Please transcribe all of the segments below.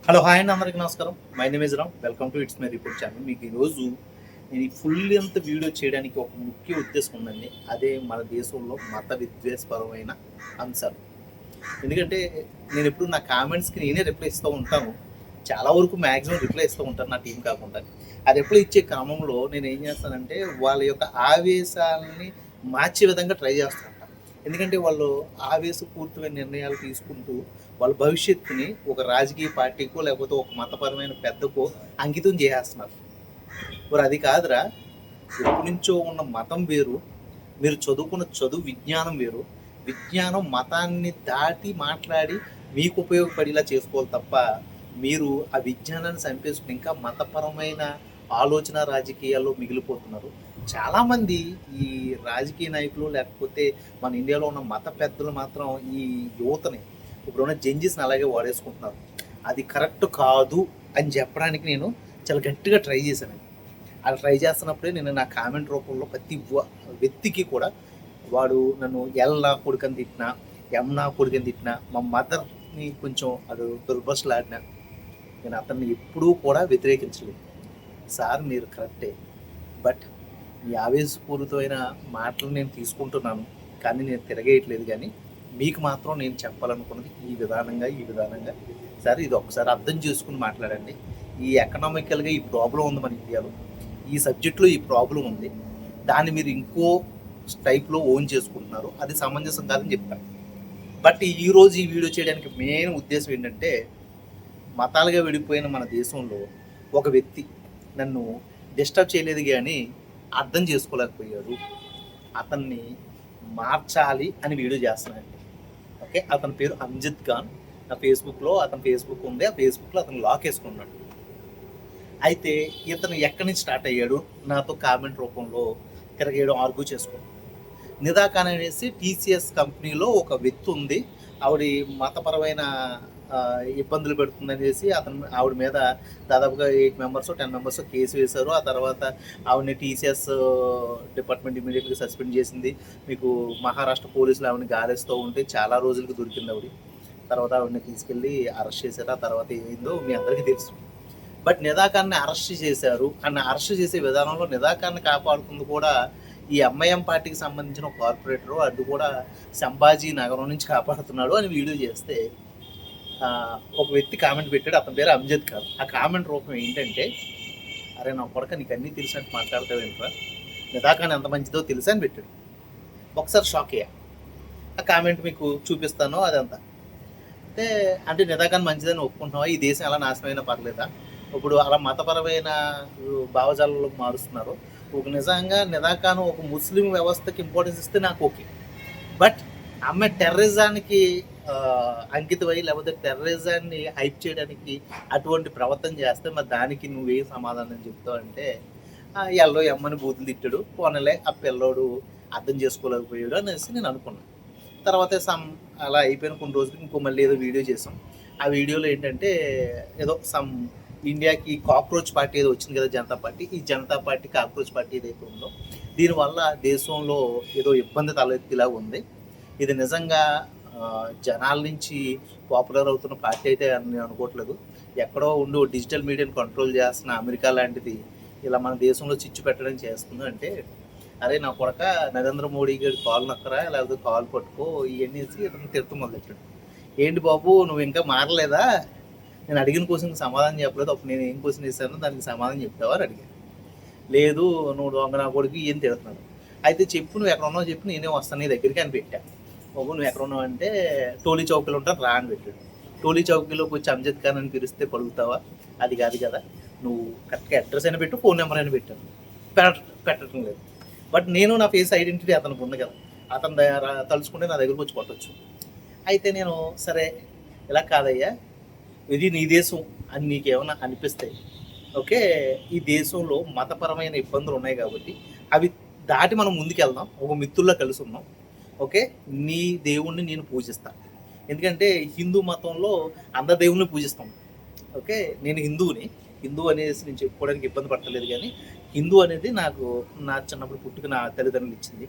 Hello hi అండి, అందరికీ నమస్కారం. My name is Ram. Welcome to it's my report channel. మీకు ఈరోజు నేను ఈ ఫుల్ అంత వీడియో చేయడానికి ఒక ముఖ్య ఉద్దేశం ఉందండి. అదే మన దేశంలో మత విద్వేషపరమైన అంశాలు. ఎందుకంటే నేను ఎప్పుడు నా కామెంట్స్కి నేనే రిప్లై ఇస్తూ ఉంటాను. చాలా వరకు మ్యాక్సిమం రిప్లై ఇస్తూ ఉంటాను నా టీం కాకుండా. ఆ రిప్లై ఇచ్చే క్రమంలో నేను ఏం చేస్తానంటే వాళ్ళ యొక్క ఆవేశాలని మార్చే విధంగా ట్రై చేస్తాను. ఎందుకంటే వాళ్ళు ఆవేశపూరితమైన నిర్ణయాలు తీసుకుంటూ వాళ్ళ భవిష్యత్తుని ఒక రాజకీయ పార్టీకో లేకపోతే ఒక మతపరమైన పెద్దకో అంకితం చేసేస్తున్నారు. మరి అది కాదురా, ఎప్పటి నుంచో ఉన్న మతం వేరు, మీరు చదువుకున్న చదువు విజ్ఞానం వేరు. విజ్ఞానం మతాన్ని దాటి మాట్లాడి మీకు ఉపయోగపడేలా చేసుకోవాలి తప్ప మీరు ఆ విజ్ఞానాన్ని చంపేసుకుని ఇంకా మతపరమైన ఆలోచన రాజకీయాల్లో మిగిలిపోతున్నారు. చాలామంది ఈ రాజకీయ నాయకులు లేకపోతే మన ఇండియాలో ఉన్న మత పెద్దలు మాత్రం ఈ యువతని ఇప్పుడున్న జెంజీస్ని అలాగే వాడేసుకుంటున్నారు. అది కరెక్ట్ కాదు అని చెప్పడానికి నేను చాలా గట్టిగా ట్రై చేశాను. అలా ట్రై చేస్తున్నప్పుడే నేను నా కామెంట్ రూపంలో ప్రతి వ్యక్తికి కూడా వాడు నన్ను ఎల్ నా కొడుకని తిట్టినా, ఎం నా కొడుకని తిట్టినా, మా మదర్ని కొంచెం అది దుర్భషలాడినా నేను అతన్ని ఎప్పుడూ కూడా వ్యతిరేకించలేదు. సార్ మీరు కరెక్టే, బట్ మీ ఆవేశపూరితమైన మాటలు నేను తీసుకుంటున్నాను, కానీ నేను తిరగేయట్లేదు. కానీ మీకు మాత్రం నేను చెప్పాలనుకున్నది ఈ విధానంగా సార్ ఇది ఒకసారి అర్థం చేసుకుని మాట్లాడండి. ఈ ఎకనామికల్గా ఈ ప్రాబ్లం ఉంది మన ఇండియాలో, ఈ సబ్జెక్ట్లో ఈ ప్రాబ్లం ఉంది, దాన్ని మీరు ఇంకో టైప్లో ఓన్ చేసుకుంటున్నారు, అది సమంజసం కాదని చెప్తాను. బట్ ఈరోజు ఈ వీడియో చేయడానికి మెయిన్ ఉద్దేశం ఏంటంటే మతాలుగా విడిపోయిన మన దేశంలో ఒక వ్యక్తి నన్ను డిస్టర్బ్ చేయలేదు కానీ అర్థం చేసుకోలేకపోయాడు, అతన్ని మార్చాలి అని వీడియో చేస్తున్నానండి. ఓకే, అతని పేరు అంజిద్ ఖాన్. నా ఫేస్బుక్లో అతని ఫేస్బుక్ ఉంది, ఆ ఫేస్బుక్లో అతను లాక్ వేసుకున్నాడు. అయితే ఇతను ఎక్కడి నుంచి స్టార్ట్ అయ్యాడు, నాతో కామెంట్ రూపంలో తిరగేయడం, ఆర్గ్యూ చేసుకున్నాడు. నిదా ఖాన్ అనేసి టీసీఎస్ కంపెనీలో ఒక వ్యక్తి ఉంది, ఆవిడ మతపరమైన ఇబ్బందులు పెడుతుందనేసి ఆవిడ మీద దాదాపుగా 8 మెంబర్స్ 10 మెంబర్స్ కేసు వేశారు. ఆ తర్వాత ఆవిడని టీసీఎస్ డిపార్ట్మెంట్ ఇమీడియట్గా సస్పెండ్ చేసింది. మీకు మహారాష్ట్ర పోలీసులు ఆవిడని గాలేస్తూ ఉంటే చాలా రోజులకి దొరికింది ఆవిడ. తర్వాత ఆవిడని తీసుకెళ్ళి అరెస్ట్ చేశారు. ఆ తర్వాత ఏమైందో మీ అందరికీ తెలుసు. బట్ నిదాఖాన్ని అరెస్ట్ చేశారు. అరెస్ట్ చేసే విధానంలో నిదాఖాన్ని కాపాడుతుంది కూడా ఈ ఎంఐఎం పార్టీకి సంబంధించిన కార్పొరేటరు, అది కూడా సంభాజీ నగరం నుంచి కాపాడుతున్నాడు అని వీడియో చేస్తే ఒక వ్యక్తి కామెంట్ పెట్టాడు, అతని పేరు అంజిద్ ఖాన్. ఆ కామెంట్ రూపం ఏంటంటే, అరే నా కొడక నీకు అన్నీ తెలిసినట్టు మాట్లాడతావేంట్రా, నిదాఖాన్ ఎంత మంచిదో తెలుసా అని పెట్టాడు. ఒకసారి షాక్ అయ్యా. ఆ కామెంట్ మీకు చూపిస్తాను అదంతా. అంటే నిదాఖాన్ మంచిదని ఒప్పుకుంటున్నావా, ఈ దేశం ఎలా నాశనమైనా పర్లేదా, ఇప్పుడు అలా మతపరమైన భావజాలంలోకి మారుస్తున్నారు. ఒక నిజంగా నిదాఖాన్ ఒక ముస్లిం వ్యవస్థకి ఇంపార్టెన్స్ ఇస్తే నాకు ఓకే, బట్ ఆమె టెర్రరిజానికి అంకితమై లేకపోతే టెర్రరిజాన్ని హైప్ చేయడానికి అటువంటి ప్రవర్తన చేస్తే మరి దానికి నువ్వే సమాధానం చెప్తావు అంటే ఎల్లో ఎమ్మని బూతులు తిట్టాడు, పోనలే ఆ పిల్లోడు అర్థం చేసుకోలేకపోయాడు అనేసి నేను అనుకున్నాను. తర్వాత అలా అయిపోయిన కొన్ని రోజులకి ఇంకో మళ్ళీ ఏదో వీడియో చేసాం. ఆ వీడియోలో ఏంటంటే ఏదో ఇండియాకి కాక్రోచ్ పార్టీ ఏదో వచ్చింది కదా, జనతా పార్టీ. ఈ జనతా పార్టీ కాక్రోచ్ పార్టీ ఏదైతే ఉందో దీనివల్ల దేశంలో ఏదో ఇబ్బంది తలెత్తిలా ఉంది. ఇది నిజంగా జనాల నుంచి పాపులర్ అవుతున్న పార్టీ అయితే నేను అనుకోవట్లేదు. ఎక్కడో ఉండి డిజిటల్ మీడియాని కంట్రోల్ చేస్తున్న అమెరికా లాంటిది ఇలా మన దేశంలో చిచ్చు పెట్టడం చేస్తుంది అంటే, అరే నా కొడక నరేంద్ర మోడీ గారి కాల్ నక్కరా లేకపోతే కాల్ పట్టుకో ఇవన్నీ ఇతను తిరుతూ మొదలెట్టాడు. ఏంటి బాబు నువ్వు ఇంకా మారలేదా, నేను అడిగిన క్వశ్చన్కి సమాధానం చెప్పలేదు, అప్పుడు నేను ఏం క్వశ్చన్ ఇస్తానో దానికి సమాధానం చెప్తావా అని అడిగాను. లేదు నువ్వు దొంగ నా కొడుకు ఏం తిడుతున్నాడు, అయితే చెప్పు నువ్వు ఎక్కడ ఉన్నావు చెప్పు నేనే వస్తాను నీ దగ్గరికి అని పెట్టాను. బాబు నువ్వు ఎక్కడ ఉన్నావు అంటే టోలీ చౌకీలో ఉంటాను రా అని పెట్టాడు. టోలీ చౌకీలోకి వచ్చి అంజిద్ ఖాన్ అని పిలిస్తే పలుకుతావా, అది కాదు కదా, నువ్వు కరెక్ట్గా అడ్రస్ అయినా పెట్టు, ఫోన్ నెంబర్ అయినా పెట్టాను, పెట్టడం లేదు. బట్ నేను నా ఫేస్ ఐడెంటిటీ అతనికి ఉంది కదా, అతను తలుచుకుంటే నా దగ్గరకు వచ్చి కొట్టచ్చు. అయితే నేను సరే ఇలా కాదయ్యా, ఇది నీ దేశం అని నీకేమైనా అనిపిస్తాయి, ఓకే, ఈ దేశంలో మతపరమైన ఇబ్బందులు ఉన్నాయి కాబట్టి అవి దాటి మనం ముందుకెళ్దాం, ఒక మిత్రుల్లో కలిసి ఉన్నాం, ఓకే, నీ దేవుణ్ణి నేను పూజిస్తాను. ఎందుకంటే హిందూ మతంలో అందరు దేవుణ్ణి పూజిస్తాం, ఓకే, నేను హిందూ అనేసి నేను చెప్పుకోవడానికి ఇబ్బంది పడతలేదు. కానీ హిందూ అనేది నాకు నా చిన్నప్పుడు పుట్టుక నా తల్లిదండ్రులు ఇచ్చింది.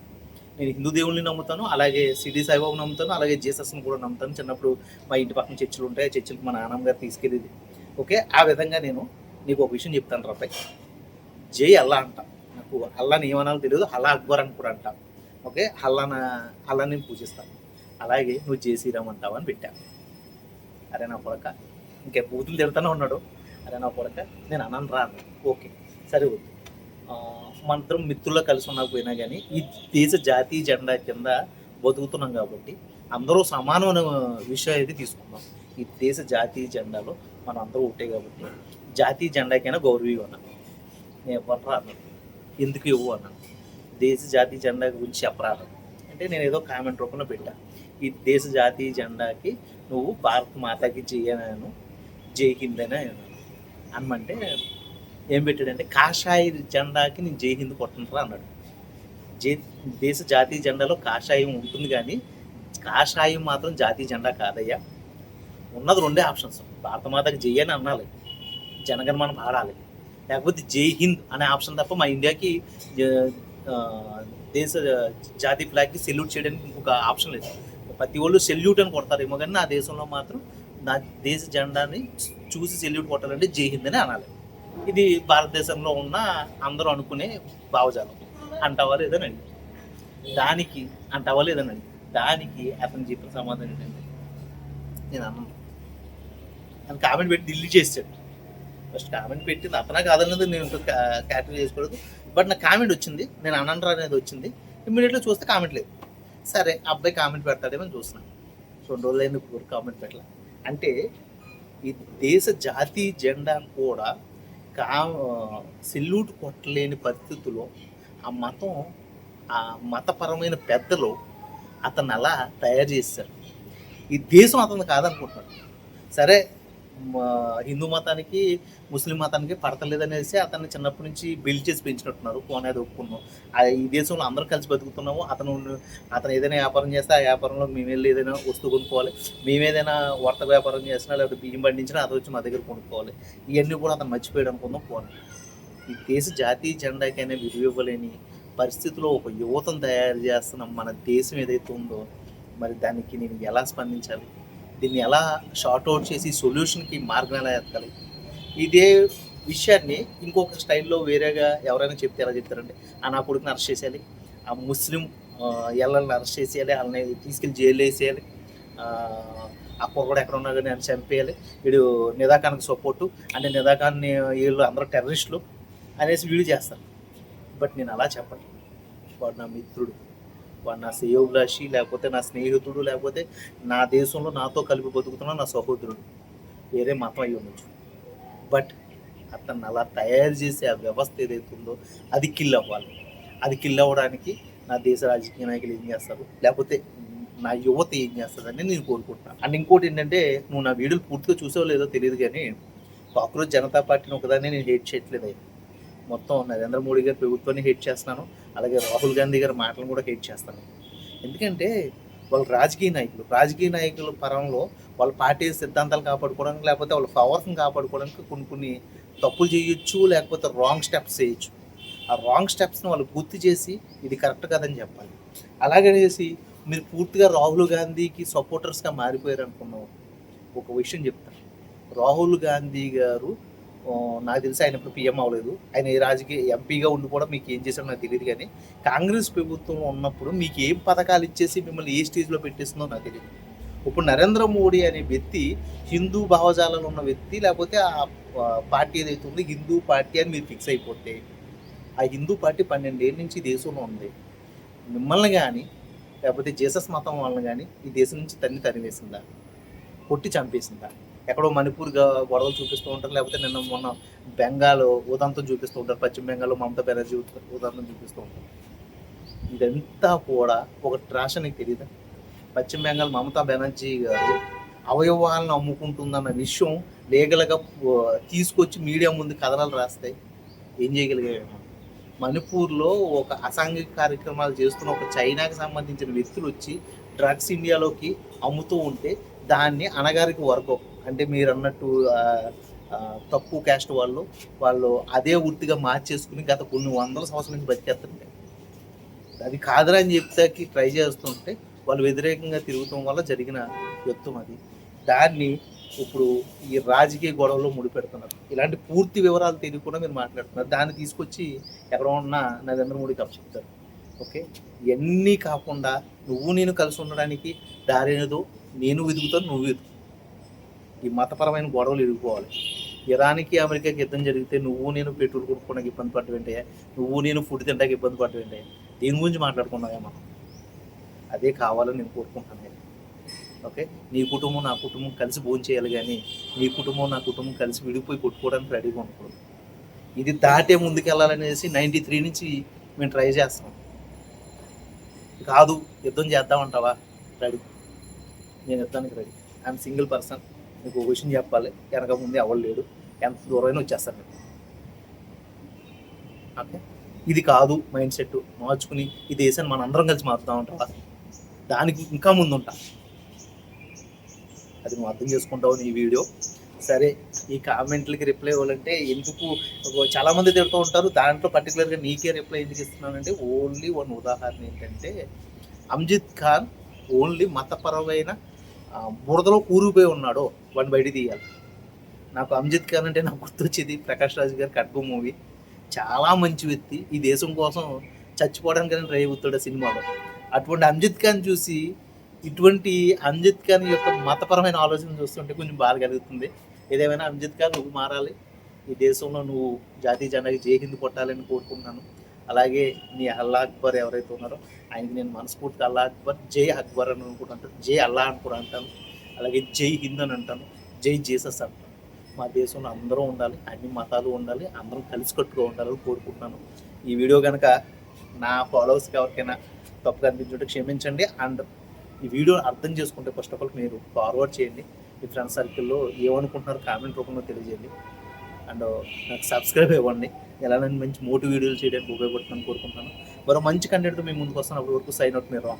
నేను హిందూ దేవుళ్ళని నమ్ముతాను, అలాగే సిటీ సాయిబాబు నమ్ముతాను, అలాగే జీసస్ని కూడా నమ్ముతాను. చిన్నప్పుడు మా ఇంటి పక్కన చర్చిలు ఉంటాయి, ఆ చర్చిలకు మా నాన్నమ్మ గారు తీసుకెళ్ళేది. ఓకే, ఆ విధంగా నేను నీకు ఒక విషయం చెప్తాను రాబాయ్. జై అల్లా అంట. నాకు అల్లాని ఏమనాలో తెలియదు, అల్లా అక్బర్ అని కూడా అంట. ఓకే, అల్లాని నేను పూజిస్తాను. అలాగే నువ్వు జై శ్రీరామ్ అంటావు అని పెట్టాను. అరే నా కొడక, ఇంకే బూతులు తిడుతూనే ఉన్నాడు. అరే నా కొడక, నేను అనను రా అన్నాడు. ఓకే, సరే వద్దు, మనందరం మిత్రుల్లో కలిసి ఉండకపోయినా కానీ ఈ దేశ జాతీయ జెండా కింద బతుకుతున్నాం కాబట్టి అందరూ సమానమైన విషయం అయితే తీసుకుందాం. ఈ దేశ జాతీయ జెండాలో మనం అందరూ ఒకటే కాబట్టి జాతీయ జెండాకైనా గౌరవం ఇవ్వను. నేను ఎవరు అన్నాను, ఎందుకు ఇవ్వు అన్నాను. దేశ జాతీయ జెండా గురించి చెప్పరాను అంటే నేను ఏదో కామెంట్ రూపంలో పెట్టాను. ఈ దేశ జాతీయ జెండాకి నువ్వు భారత్ మాతాకి చేయను, జై హింద్ అని అనమంటే ఏం పెట్టాడంటే కాషాయ జెండాకి నేను జై హింద్ కొట్టనురా అన్నాడు. దేశ జాతీయ జెండాలో కాషాయం ఉంటుంది కానీ కాషాయం మాత్రం జాతీయ జెండా కాదయ్యా. ఉన్నది రెండే ఆప్షన్స్, భారత మాతకి జై అని అనాలి, జనగణమన పాడాలి, లేకపోతే జై హింద్ అనే ఆప్షన్ తప్ప మా ఇండియాకి దేశ జాతీయ ఫ్లాగ్కి సెల్యూట్ చేయడానికి ఇంకొక ఆప్షన్ లేదు. ప్రతి వాళ్ళు సెల్యూట్ అని కొడతారేమో కానీ నా దేశంలో మాత్రం నా దేశ జెండాని చూసి సెల్యూట్ కొట్టాలంటే జై హింద్ అని అనాలి. ఇది భారతదేశంలో ఉన్న అందరూ అనుకునే భావజాలం. అంటావా లేదని అడిగి దానికి అంటావా లేదని అడిగి దానికి అతను చెప్పిన సమాధానం ఏంటంటే నేను అన్నాను అని కామెంట్ పెట్టి డిలీట్ చేసాడు. ఫస్ట్ కామెంట్ పెట్టింది అతనా కాదన్నది నేను క్యాటరీ చేసుకోలేదు, బట్ నాకు కామెంట్ వచ్చింది, నేను అనండ్రా అనేది వచ్చింది. ఇమ్మీడియట్గా చూస్తే కామెంట్ లేదు. సరే అబ్బాయి కామెంట్ పెడతాడేమో చూస్తున్నాను. 2 రోజులైన కామెంట్ పెట్టలే. అంటే ఈ దేశ జాతీయ జెండా కూడా సెల్యూట్ కొట్టలేని పరిస్థితుల్లో ఆ మతపరమైన పెద్దలు అతను అలా తయారు చేశారు. ఈ దేశం అతను కాదనుకుంటున్నాడు. సరే హిందూ మతానికి ముస్లిం మతానికి పడతలేదనేసి అతన్ని చిన్నప్పటి నుంచి బిల్డ్ చేసి పెంచినట్టున్నారు. పోనేది ఒప్పుకున్నాం, ఈ దేశంలో అందరం కలిసి బతుకుతున్నాము. అతను ఏదైనా వ్యాపారం చేస్తే ఆ వ్యాపారంలో మేము వెళ్ళి ఏదైనా వస్తువు కొనుక్కోవాలి, మేము ఏదైనా వర్తక వ్యాపారం చేసినా లేకపోతే బియ్యం పండించినా అతను వచ్చి మా దగ్గర కొనుక్కోవాలి. ఇవన్నీ కూడా అతను మర్చిపోయాడు అనుకుందాం. పోను ఈ దేశ జాతీయ జెండాకైనా విలువ ఇవ్వలేని పరిస్థితిలో ఒక యువతను తయారు చేస్తున్న మన దేశం ఏదైతే ఉందో మరి దానికి నేను ఎలా స్పందించాలి, దీన్ని ఎలా షార్ట్అవుట్ చేసి సొల్యూషన్కి మార్గం ఎలా ఎత్తాలి, ఇదే విషయాన్ని ఇంకొక స్టైల్లో వేరేగా ఎవరైనా చెప్తే ఎలా చెప్తారంటే నా కొడుకుని అరెస్ట్ చేసేయాలి, ఆ ముస్లిం ఎల్లల్ని అరెస్ట్ చేసేయాలి, వాళ్ళని తీసుకెళ్ళి జైలు వేసేయాలి, ఆ కుర్రడు ఎక్కడ ఉన్నా కానీ ఆయన చంపేయాలి, వీడు నిదాకానికి సపోర్టు అంటే నిదాకాన్ని వీళ్ళు అందరూ టెర్రరిస్టులు అనేసి వీడు చేస్తారు. బట్ నేను అలా చెప్పను. వాడు నా మిత్రుడు, వాడు నా శ్రేయోభిలాషి, లేకపోతే నా స్నేహితుడు, లేకపోతే నా దేశంలో నాతో కలిపి బతుకుతున్న నా సహోదరుడు, వేరే మతం అయి ఉండొచ్చు. బట్ అతన్ని అలా తయారు చేసే ఆ వ్యవస్థ ఏదైతే ఉందో అది కిల్ అవ్వాలి. అది కిల్ అవ్వడానికి నా దేశ రాజకీయ నాయకులు ఏం చేస్తారు, లేకపోతే నా యువత ఏం చేస్తుందని నేను కోరుకుంటున్నాను. అండ్ ఇంకోటి ఏంటంటే, నువ్వు నా వీడియోలు పూర్తిగా చూసావో లేదో తెలియదు కానీ కాక్రోచ్ జనతా పార్టీని ఒకదాన్ని నేను హేట్ చేయట్లేదు. మొత్తం నరేంద్ర మోడీ గారి ప్రభుత్వాన్ని హేట్ చేస్తున్నాను, అలాగే రాహుల్ గాంధీ గారి మాటలను కూడా హేట్ చేస్తాను. ఎందుకంటే వాళ్ళు రాజకీయ నాయకుల పరంలో వాళ్ళ పార్టీ సిద్ధాంతాలు కాపాడుకోవడానికి, లేకపోతే వాళ్ళ పవర్స్ని కాపాడుకోవడానికి కొన్ని తప్పులు చేయొచ్చు, లేకపోతే రాంగ్ స్టెప్స్ చేయొచ్చు. ఆ రాంగ్ స్టెప్స్ని వాళ్ళు గుర్తు చేసి ఇది కరెక్ట్ కాదని చెప్పాలి. అలాగనేసి మీరు పూర్తిగా రాహుల్ గాంధీకి సపోర్టర్స్గా మారిపోయారు అనుకున్నాం. ఒక విషయం చెప్తాను, రాహుల్ గాంధీ గారు నాకు తెలిసి ఆయన ఇప్పుడు పిఎం అవ్వలేదు, ఆయన ఏ రాజకీయ ఎంపీగా ఉండి కూడా మీకు ఏం చేశారో నాకు తెలియదు. కానీ కాంగ్రెస్ ప్రభుత్వంలో ఉన్నప్పుడు మీకు ఏం పథకాలు ఇచ్చేసి మిమ్మల్ని ఏ స్టేజ్లో పెట్టేస్తుందో నాకు తెలియదు. ఇప్పుడు నరేంద్ర మోడీ అనే వ్యక్తి హిందూ భావజాలంలో ఉన్న వ్యక్తి, లేకపోతే ఆ పార్టీ ఏదైతే ఉందో హిందూ పార్టీ అని మీరు ఫిక్స్ అయిపోతే, ఆ హిందూ పార్టీ 12 ఏళ్ళ నుంచి దేశంలో ఉంది. మిమ్మల్ని కానీ లేకపోతే జీసస్ మతం వాళ్ళని కానీ ఈ దేశం నుంచి తరివేసిందా, కొట్టి చంపేసిందా? ఎక్కడో మణిపూర్ గొడవలు చూపిస్తూ ఉంటారు, లేకపోతే నిన్న మొన్న బెంగాల్ ఉదంతం చూపిస్తూ ఉంటారు, పశ్చిమ బెంగాల్లో మమతా బెనర్జీ ఉదంతం చూపిస్తూ ఉంటారు. ఇదంతా కూడా ఒక ట్రాష్ నీకు తెలియదా? పశ్చిమ బెంగాల్ మమతా బెనర్జీ గారు అవయవాలను అమ్ముకుంటుందన్న విషయం లీగల్గా తీసుకొచ్చి మీడియా ముందు కథనాలు రాస్తాయి. ఏం చేయగలిగామో. మణిపూర్లో ఒక అసాంఘిక కార్యక్రమాలు చేస్తున్న ఒక చైనాకి సంబంధించిన వ్యక్తులు వచ్చి డ్రగ్స్ ఇండియాలోకి అమ్ముతూ ఉంటే దాన్ని అనగారికి వర్గం అంటే మీరు అన్నట్టు తక్కువ క్యాస్ట్ వాళ్ళు అదే వృత్తిగా మార్చేసుకుని గత కొన్ని వందల సంవత్సరాల నుంచి బతికేస్తుంటే, అది కాదురా అని చెప్తాకి ట్రై చేస్తుంటే వాళ్ళు వ్యతిరేకంగా తిరుగుతాం వల్ల జరిగిన యుద్ధం అది. దాన్ని ఇప్పుడు ఈ రాజకీయ గొడవలో ముడిపెడుతున్నారు. ఇలాంటి పూర్తి వివరాలు తెలియకుండా మీరు మాట్లాడుతున్నారు. దాన్ని తీసుకొచ్చి ఎక్కడ ఉన్న నరేంద్ర మోడీకి అప్పచెప్తారు. ఓకే, ఇవన్నీ కాకుండా నువ్వు నేను కలిసి ఉండడానికి దారేదో నేను వెతుకుతాను, నువ్వు వెతుకు. ఈ మతపరమైన గొడవలు ఎదుర్కోవాలి. ఇరాన్కి అమెరికాకి యుద్ధం జరిగితే నువ్వు నేను పెట్రోల్ కొనుక్కోవడానికి ఇబ్బంది పడటం ఏంటయ్యా, నువ్వు నేను ఫుడ్ తినడానికి ఇబ్బంది పడటం ఏంటయ్యా, దీని గురించి మాట్లాడుకున్నావా మనం? అదే కావాలని నేను కోరుకుంటున్నాను. ఓకే, నీ కుటుంబం నా కుటుంబం కలిసి భోజనం చేయాలి, కానీ నీ కుటుంబం నా కుటుంబం కలిసి విడిపోయి కొట్టుకోవడానికి రెడీగా ఉండకూడదు. ఇది దాటే ముందుకెళ్ళాలనేసి 93 నుంచి మేము ట్రై చేస్తాం. కాదు యుద్ధం చేద్దామంటావా? రెడీ, నేను యుద్ధానికి రెడీ. I'm single person. మీకు ఒక విషయం చెప్పాలి, వెనక ముందు ఎవరు లేడు, ఎంత దూరమైనా వచ్చేస్తాను నేను. ఓకే, ఇది కాదు మైండ్ సెట్ మార్చుకుని ఈ దేశాన్ని మనం అందరం కలిసి మారుతామంటావా? దానికి ఇంకా ముందు ఉంటా. అది నువ్వు అర్థం చేసుకుంటావు నీ వీడియో. సరే, ఈ కామెంట్లకి రిప్లై ఇవ్వాలంటే ఎందుకు చాలామంది తిడుతూ ఉంటారు. దాంట్లో పర్టికులర్గా నీకే రిప్లై ఎందుకు ఇస్తున్నానంటే ఓన్లీ వన్ ఉదాహరణ ఏంటంటే, అమ్జిద్ ఖాన్ ఓన్లీ మతపరమైన బురదలో కూరుకుపోయి ఉన్నాడో వాడిని బయట తీయాలి. నాకు అమ్జిద్ ఖాన్ అంటే నాకు గుర్తొచ్చేది ప్రకాష్ రాజ్ గారి ఖడ్గో మూవీ. చాలా మంచి వ్యక్తి, ఈ దేశం కోసం చచ్చిపోవడానికి ట్రై అవుతాడు సినిమాలో. అటువంటి అమ్జిద్ ఖాన్ చూసి ఇటువంటి అమ్జిద్ ఖాన్ యొక్క మతపరమైన ఆలోచన చూస్తుంటే కొంచెం బాధ కలుగుతుంది. ఏదేమైనా అమ్జిద్ ఖాన్ నువ్వు మారాలి, ఈ దేశంలో నువ్వు జాతీయ జెండాకి జై హింద్ కొట్టాలని కోరుకుంటున్నాను. అలాగే నీ అల్లా అక్బర్ ఎవరైతే ఉన్నారో ఆయనకి నేను మనస్ఫూర్తిగా అల్లా అక్బర్, జై అక్బర్ అని కూడా అంటాను, జై అల్లా అని కూడా అంటాను, అలాగే జై హింద్ అని అంటాను, జై జీసస్ అంటాను. మా దేశంలో అందరూ ఉండాలి, అన్ని మతాలు ఉండాలి, అందరం కలిసికట్టుగా ఉండాలని కోరుకుంటున్నాను. ఈ వీడియో కనుక నా ఫాలోవర్స్కి ఎవరికైనా తప్పుగా అనిపించుంటే క్షమించండి. అండ్ ఈ వీడియో అర్థం చేసుకుంటే ఫస్ట్ ఆఫ్ ఆల్ మీరు ఫార్వర్డ్ చేయండి, మీ ఫ్రెండ్స్ సర్కిల్లో ఏమనుకుంటున్నారో కామెంట్ రూపంలో తెలియజేయండి. అండ్ నాకు సబ్స్క్రైబ్ ఇవ్వండి, ఎలానైనా మంచి మోటివ్ వీడియోలు చేయడానికి ఉపయోగపడుతుందని కోరుకుంటున్నాను. మరో మంచి కంటెంట్తో మేము ముందుకు వస్తాను. అప్పటి వరకు సైన్ అవుట్ మీరు.